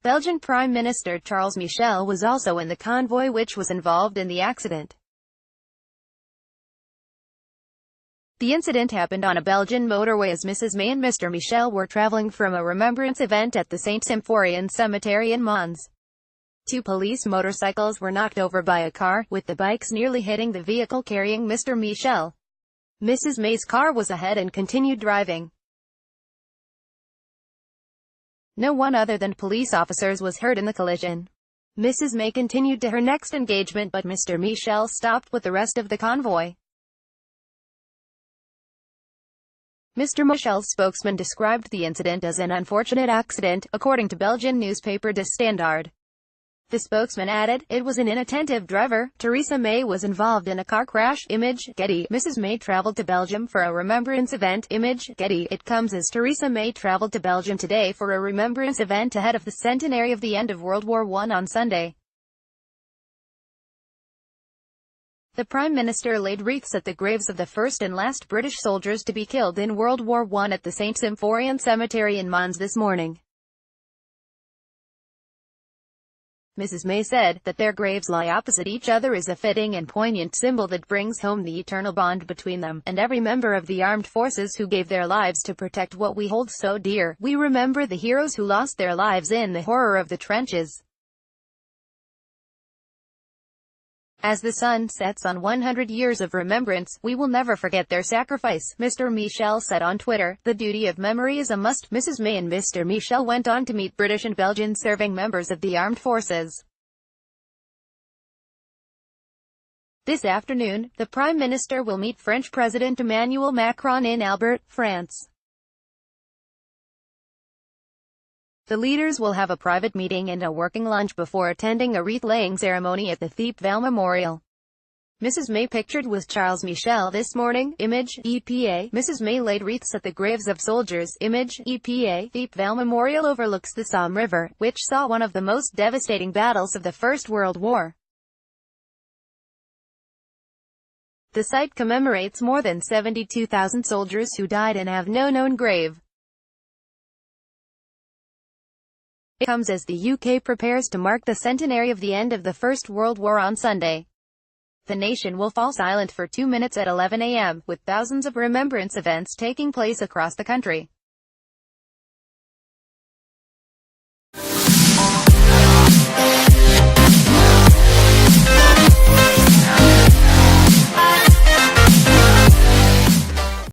Belgian Prime Minister Charles Michel was also in the convoy which was involved in the accident. The incident happened on a Belgian motorway as Mrs May and Mr Michel were travelling from a remembrance event at the St Symphorien Cemetery in Mons. Two police motorcycles were knocked over by a car, with the bikes nearly hitting the vehicle carrying Mr Michel. Mrs May's car was ahead and continued driving. No one other than police officers was hurt in the collision. Mrs May continued to her next engagement but Mr Michel stopped with the rest of the convoy. Mr Michel's spokesman described the incident as an unfortunate accident, according to Belgian newspaper De Standaard. The spokesman added, "It was an inattentive driver. Theresa May was involved in a car crash." Image, Getty. Mrs May traveled to Belgium for a remembrance event. Image, Getty. It comes as Theresa May traveled to Belgium today for a remembrance event ahead of the centenary of the end of World War I on Sunday. The Prime Minister laid wreaths at the graves of the first and last British soldiers to be killed in World War I at the St Symphorien Cemetery in Mons this morning. Mrs May said, that their graves lie opposite each other is a fitting and poignant symbol that brings home the eternal bond between them, and every member of the armed forces who gave their lives to protect what we hold so dear. We remember the heroes who lost their lives in the horror of the trenches. As the sun sets on 100 years of remembrance, we will never forget their sacrifice, Mr Michel said on Twitter. The duty of memory is a must. Mrs May and Mr Michel went on to meet British and Belgian serving members of the armed forces. This afternoon, the Prime Minister will meet French President Emmanuel Macron in Albert, France. The leaders will have a private meeting and a working lunch before attending a wreath-laying ceremony at the Mr Memorial. Mrs May pictured with Charles Michel this morning. Image, EPA. Mrs May laid wreaths at the graves of soldiers. Image, EPA. Mr Memorial overlooks the Somme River, which saw one of the most devastating battles of the First World War. The site commemorates more than 72,000 soldiers who died and have no known grave. It comes as the UK prepares to mark the centenary of the end of the First World War on Sunday. The nation will fall silent for 2 minutes at 11 a.m., with thousands of remembrance events taking place across the country.